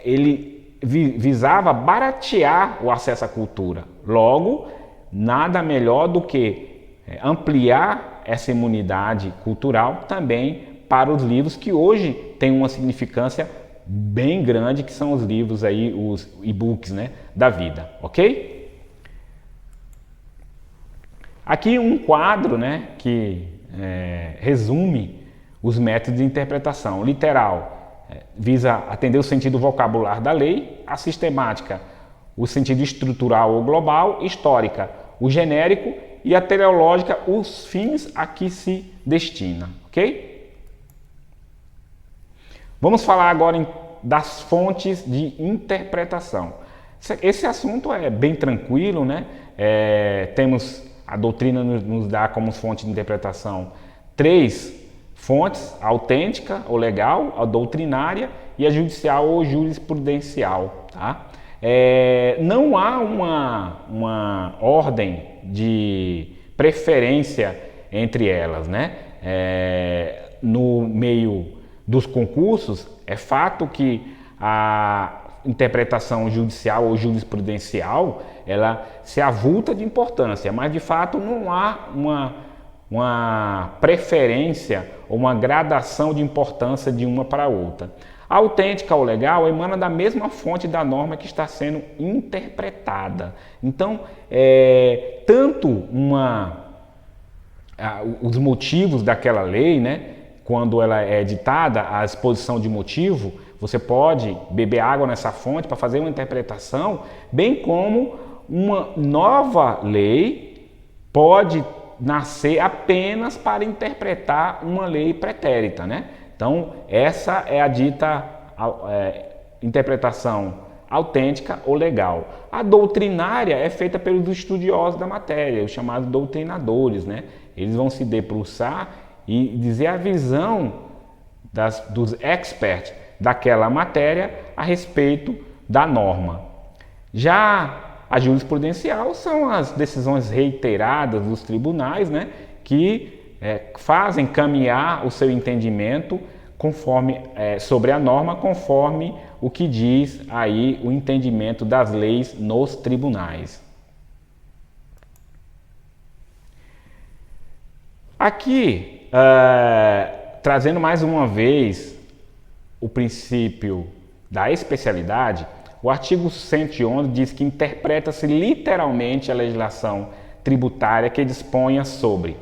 ele visava baratear o acesso à cultura. Logo, nada melhor do que ampliar essa imunidade cultural também para os livros que hoje têm uma significância bem grande, que são os livros aí, os e-books, né, da vida, ok? Aqui um quadro, né, que resume os métodos de interpretação. Literal, visa atender o sentido vocabular da lei. A sistemática, o sentido estrutural ou global. Histórica, o genérico. E a teleológica, os fins a que se destina, ok? Vamos falar agora das fontes de interpretação. Esse assunto é bem tranquilo, né? A doutrina nos dá como fonte de interpretação 3 fontes: a autêntica ou legal, a doutrinária e a judicial ou jurisprudencial. Tá? Não há uma ordem de preferência entre elas, né? No meio dos concursos, é fato que a interpretação judicial ou jurisprudencial, ela se avulta de importância, mas de fato não há uma preferência ou uma gradação de importância de uma para a outra. A autêntica ou legal emana da mesma fonte da norma que está sendo interpretada. Então, tanto os motivos daquela lei, né, quando ela é editada, a exposição de motivo, você pode beber água nessa fonte para fazer uma interpretação, bem como uma nova lei pode nascer apenas para interpretar uma lei pretérita, né? Então, essa é a dita interpretação autêntica ou legal. A doutrinária é feita pelos estudiosos da matéria, os chamados doutrinadores, né? Eles vão se debruçar e dizer a visão dos experts daquela matéria a respeito da norma. Já a jurisprudencial são as decisões reiteradas dos tribunais, né, que fazem caminhar o seu entendimento conforme, sobre a norma, conforme o que diz aí o entendimento das leis nos tribunais. Aqui, trazendo mais uma vez o princípio da especialidade, o artigo 111 diz que interpreta-se literalmente a legislação tributária que disponha sobre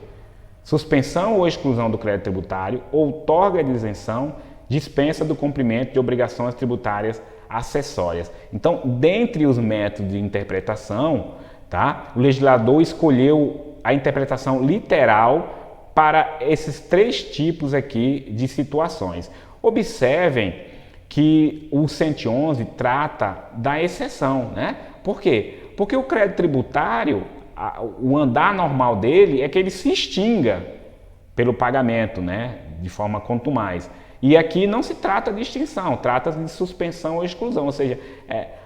suspensão ou exclusão do crédito tributário, outorga de isenção, dispensa do cumprimento de obrigações tributárias acessórias. Então, dentre os métodos de interpretação, tá, o legislador escolheu a interpretação literal para esses três tipos aqui de situações. Observem que o 111 trata da exceção, né? Por quê? Porque o crédito tributário, o andar normal dele é que ele se extinga pelo pagamento, né? De forma contumaz. E aqui não se trata de extinção, trata-se de suspensão ou exclusão, ou seja,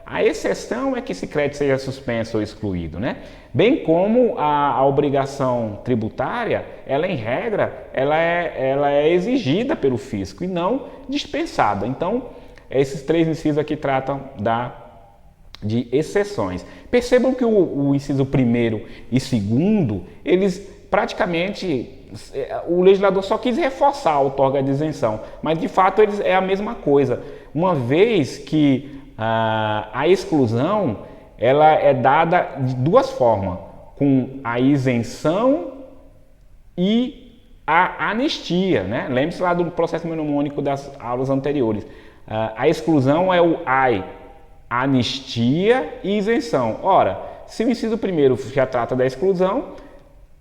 a exceção é que esse crédito seja suspenso ou excluído, né? Bem como a obrigação tributária, ela em regra, ela é exigida pelo fisco e não dispensada. Então, esses três incisos aqui tratam de exceções. Percebam que o inciso 1º e 2º, eles praticamente, o legislador só quis reforçar a outorga de isenção, mas de fato eles é a mesma coisa, uma vez que a exclusão ela é dada de duas formas, com a isenção e a anistia, né? Lembre-se lá do processo mnemônico das aulas anteriores. A exclusão é o AI, anistia e isenção. Ora, se o inciso 1º já trata da exclusão,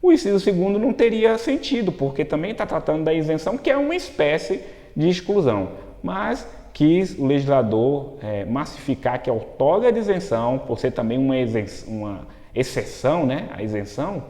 o inciso 2º não teria sentido, porque também está tratando da isenção, que é uma espécie de exclusão. Mas quis o legislador massificar que a outorga de isenção, por ser também uma exceção, né, a isenção,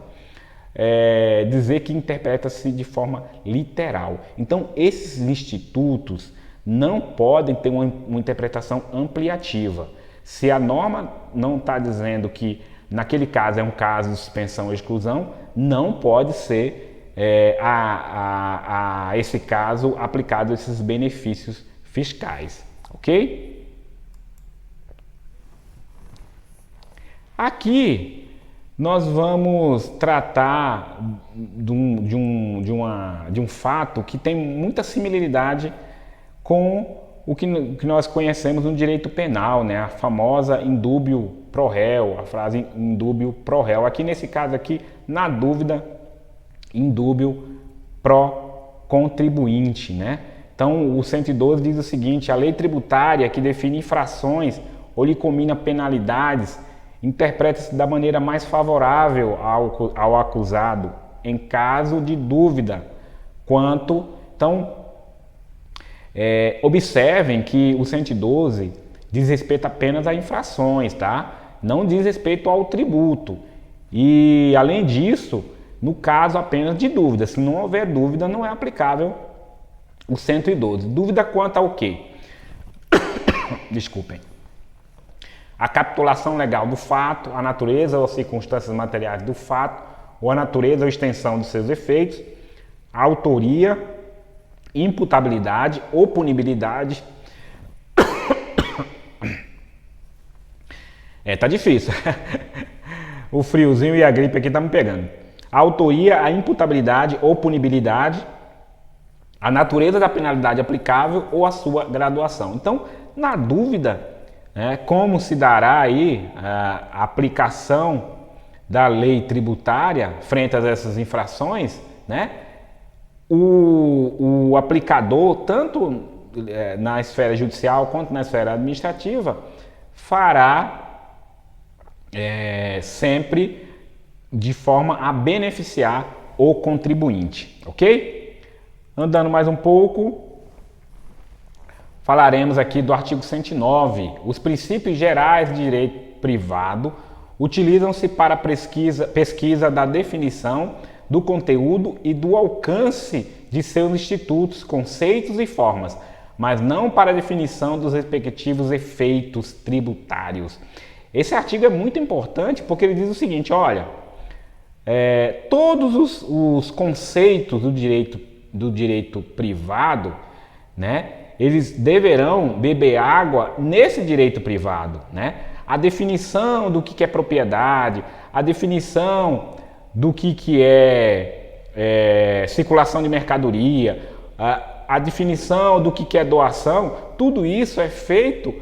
dizer que interpreta-se de forma literal. Então, esses institutos não podem ter uma interpretação ampliativa. Se a norma não está dizendo que naquele caso é um caso de suspensão ou exclusão, não pode ser a esse caso aplicado esses benefícios fiscais, ok? Aqui nós vamos tratar de um fato que tem muita similaridade com o que nós conhecemos no direito penal, né? A famosa indúbio pro réu, a frase indúbio pro réu. Aqui nesse caso aqui, na dúvida, indúbio pro contribuinte, né? Então o 112 diz o seguinte: a lei tributária que define infrações ou lhe combina penalidades interpreta-se da maneira mais favorável ao acusado em caso de dúvida quanto... Então, observem que o 112 diz respeito apenas a infrações, tá? Não diz respeito ao tributo. E, além disso, no caso apenas de dúvida, se não houver dúvida, não é aplicável o 112. Dúvida quanto ao quê? Desculpem. A capitulação legal do fato, a natureza ou circunstâncias materiais do fato, ou a natureza ou extensão dos seus efeitos, a autoria, imputabilidade ou punibilidade. Tá difícil. O friozinho e a gripe aqui tá me pegando. A autoria, a imputabilidade ou punibilidade, a natureza da penalidade aplicável ou a sua graduação. Então, na dúvida, como se dará aí a aplicação da lei tributária frente a essas infrações, né? O aplicador, tanto na esfera judicial quanto na esfera administrativa, fará sempre de forma a beneficiar o contribuinte, ok? Andando mais um pouco, falaremos aqui do artigo 109. Os princípios gerais de direito privado utilizam-se para pesquisa da definição do conteúdo e do alcance de seus institutos, conceitos e formas, mas não para a definição dos respectivos efeitos tributários. Esse artigo é muito importante porque ele diz o seguinte, olha, todos os conceitos do direito privado, né, eles deverão beber água nesse direito privado, né? A definição do que é propriedade, a definição do que é circulação de mercadoria, a definição do que é doação, tudo isso é feito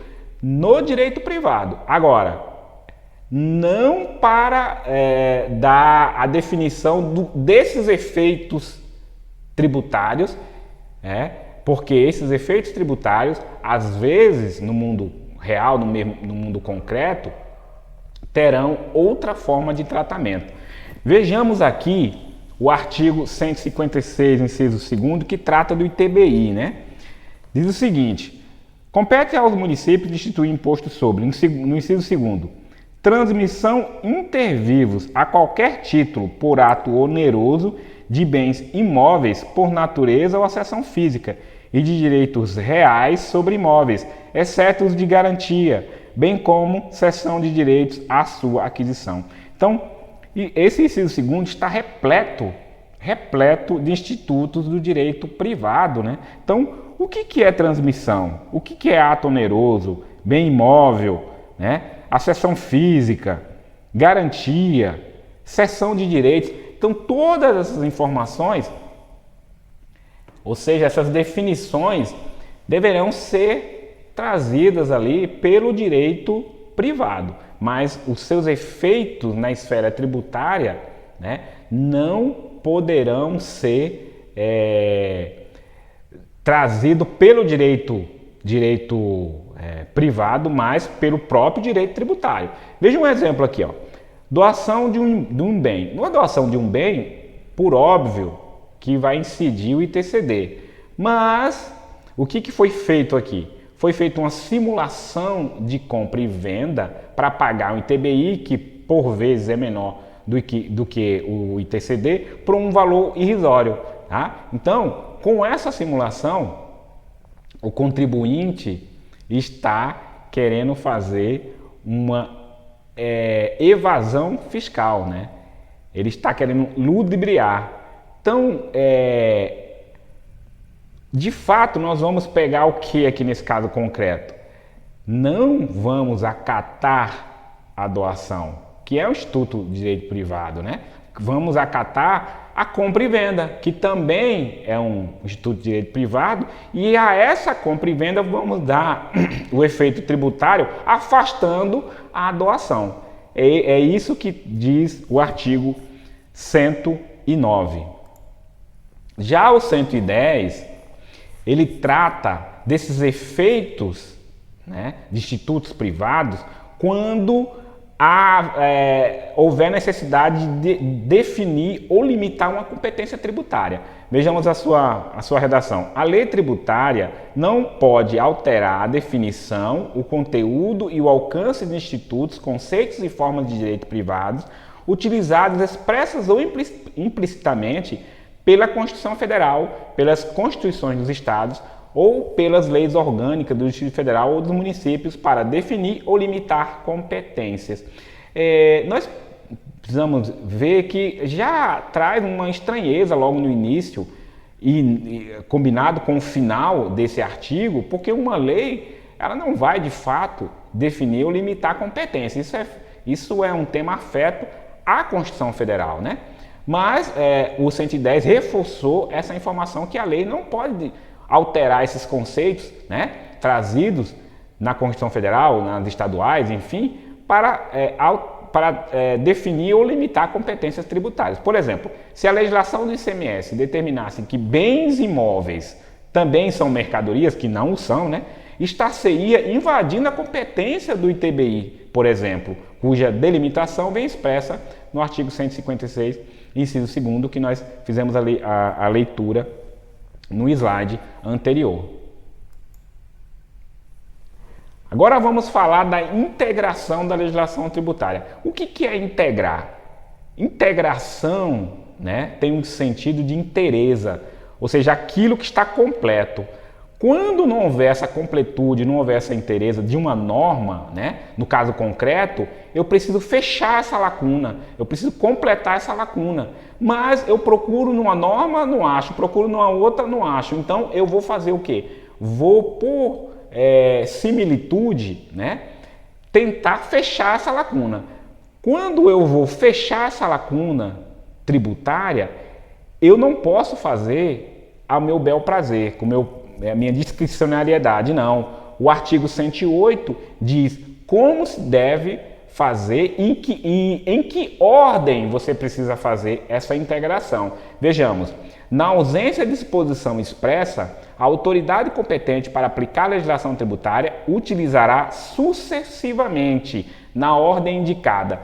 no direito privado. Agora, não para dar a definição desses efeitos tributários, porque esses efeitos tributários, às vezes, no mundo real, no mundo concreto, terão outra forma de tratamento. Vejamos aqui o artigo 156, inciso 2º, que trata do ITBI, né? Diz o seguinte, compete aos municípios instituir imposto sobre, no inciso 2º, transmissão intervivos a qualquer título por ato oneroso de bens imóveis por natureza ou acessão física e de direitos reais sobre imóveis, exceto os de garantia, bem como cessão de direitos à sua aquisição. Então, esse inciso 2º está repleto de institutos do direito privado, né? Então, o que é transmissão? O que é ato oneroso, bem imóvel, né? Acessão física, garantia, cessão de direitos. Então, todas essas informações, ou seja, essas definições, deverão ser trazidas ali pelo direito privado, mas os seus efeitos na esfera tributária, né, não poderão ser trazidos pelo direito privado, mas pelo próprio direito tributário. Veja um exemplo aqui, ó. Doação de um bem. Numa doação de um bem, por óbvio, que vai incidir o ITCD. Mas, o que foi feito aqui? Foi feita uma simulação de compra e venda para pagar o ITBI, que por vezes é menor do que o ITCD, por um valor irrisório. Tá? Então, com essa simulação, o contribuinte está querendo fazer uma evasão fiscal, né? Ele está querendo ludibriar. Então, de fato, nós vamos pegar o que aqui nesse caso concreto? Não vamos acatar a doação, que é o Instituto de Direito Privado, né? Vamos acatar a compra e venda, que também é um Instituto de Direito Privado, e a essa compra e venda vamos dar o efeito tributário afastando a doação. É isso que diz o artigo 109. Já o 110, ele trata desses efeitos, né, de institutos privados quando houver necessidade de definir ou limitar uma competência tributária. Vejamos a sua redação. A lei tributária não pode alterar a definição, o conteúdo e o alcance de institutos, conceitos e formas de direito privados utilizados expressas ou implicitamente pela Constituição Federal, pelas constituições dos estados ou pelas leis orgânicas do Distrito Federal ou dos municípios para definir ou limitar competências. Nós precisamos ver que já traz uma estranheza logo no início e combinado com o final desse artigo, porque uma lei ela não vai de fato definir ou limitar competências. Isso é um tema afeto à Constituição Federal, né? Mas o 110 reforçou essa informação que a lei não pode alterar esses conceitos, né, trazidos na Constituição Federal, nas estaduais, enfim, para definir ou limitar competências tributárias. Por exemplo, se a legislação do ICMS determinasse que bens imóveis também são mercadorias, que não o são, né, estar-se-ia invadindo a competência do ITBI, por exemplo, cuja delimitação vem expressa no artigo 156, inciso 2º, que nós fizemos a leitura no slide anterior. Agora vamos falar da integração da legislação tributária. O que é integrar? Integração, né, tem um sentido de inteireza, ou seja, aquilo que está completo. Quando não houver essa completude, não houver essa inteireza de uma norma, né, no caso concreto, eu preciso fechar essa lacuna, eu preciso completar essa lacuna. Mas eu procuro numa norma, não acho, procuro numa outra, não acho. Então eu vou fazer o quê? Vou, por similitude, né, tentar fechar essa lacuna. Quando eu vou fechar essa lacuna tributária, eu não posso fazer a meu bel prazer, com a minha discricionariedade, não. O artigo 108 diz como se deve fazer e em que ordem você precisa fazer essa integração. Vejamos, na ausência de disposição expressa, a autoridade competente para aplicar a legislação tributária utilizará sucessivamente, na ordem indicada,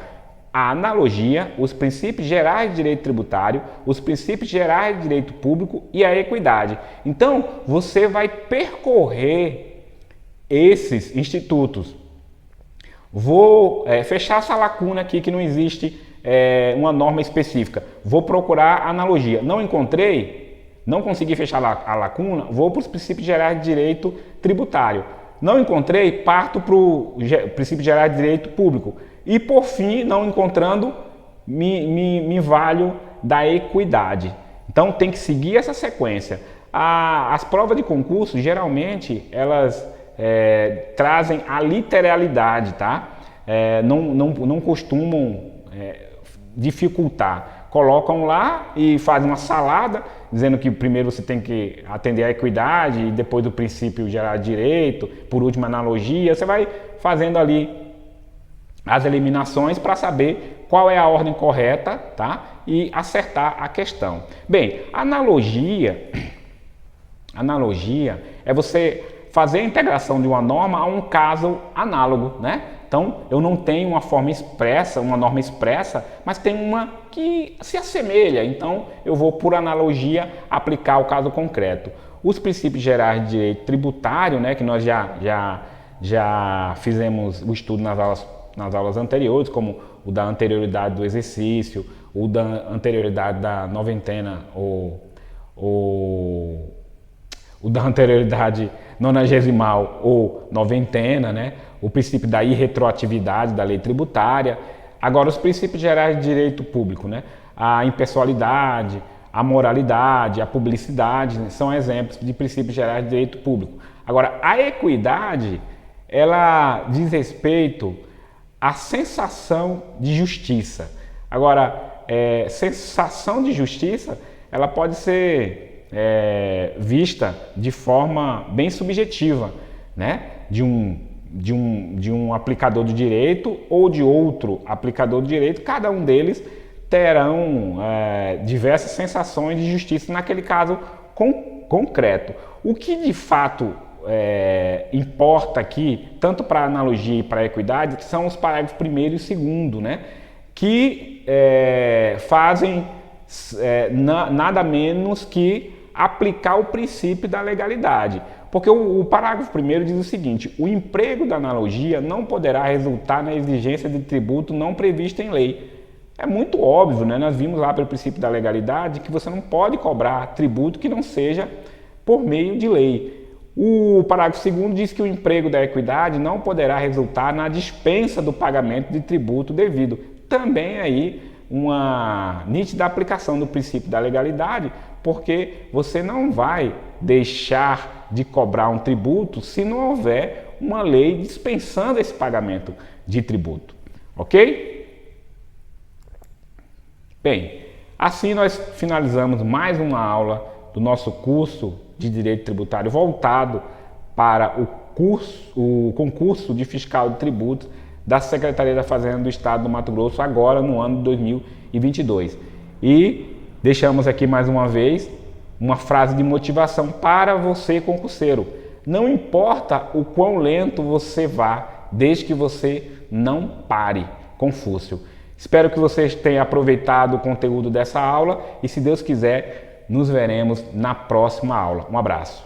a analogia, os princípios gerais de direito tributário, os princípios gerais de direito público e a equidade. Então, você vai percorrer esses institutos. Vou fechar essa lacuna aqui que não existe uma norma específica. Vou procurar analogia. Não encontrei? Não consegui fechar a lacuna? Vou para os princípios gerais de direito tributário. Não encontrei? Parto para o princípio geral de direito público. E por fim, não encontrando, me valho da equidade. Então tem que seguir essa sequência. As provas de concurso, geralmente, elas trazem a literalidade, tá? Não costumam dificultar. Colocam lá e fazem uma salada, dizendo que primeiro você tem que atender à equidade, e depois do princípio geral de direito, por último analogia. Você vai fazendo ali as eliminações para saber qual é a ordem correta, tá? E acertar a questão. Bem, analogia é você fazer a integração de uma norma a um caso análogo, né? Então, eu não tenho uma forma expressa, uma norma expressa, mas tem uma que se assemelha. Então, eu vou, por analogia, aplicar o caso concreto. Os princípios gerais de direito tributário, né, que nós já fizemos o estudo nas aulas anteriores, como o da anterioridade do exercício, o da anterioridade da noventena, o da anterioridade nonagesimal ou noventena, né? O princípio da irretroatividade da lei tributária. Agora, os princípios gerais de direito público, né? A impessoalidade, a moralidade, a publicidade, né? São exemplos de princípios gerais de direito público. Agora, a equidade, ela diz respeito à sensação de justiça. Agora, sensação de justiça, ela pode ser vista de forma bem subjetiva, né? De um aplicador de direito ou de outro aplicador de direito. Cada um deles terão diversas sensações de justiça naquele caso concreto. O que de fato importa aqui, tanto para a analogia e para a equidade, são os parágrafos 1º e 2º, né? Que fazem nada menos que aplicar o princípio da legalidade. Porque o parágrafo 1º diz o seguinte: o emprego da analogia não poderá resultar na exigência de tributo não previsto em lei. É muito óbvio, né? Nós vimos lá pelo princípio da legalidade que você não pode cobrar tributo que não seja por meio de lei. O parágrafo 2º diz que o emprego da equidade não poderá resultar na dispensa do pagamento de tributo devido. Também aí uma nítida aplicação do princípio da legalidade, porque você não vai deixar de cobrar um tributo se não houver uma lei dispensando esse pagamento de tributo, ok? Bem, assim nós finalizamos mais uma aula do nosso curso de Direito Tributário voltado para o concurso de fiscal de tributos da Secretaria da Fazenda do Estado do Mato Grosso, agora no ano de 2022. E deixamos aqui mais uma vez uma frase de motivação para você, concurseiro. Não importa o quão lento você vá, desde que você não pare. Confúcio. Espero que vocês tenham aproveitado o conteúdo dessa aula e, se Deus quiser, nos veremos na próxima aula. Um abraço.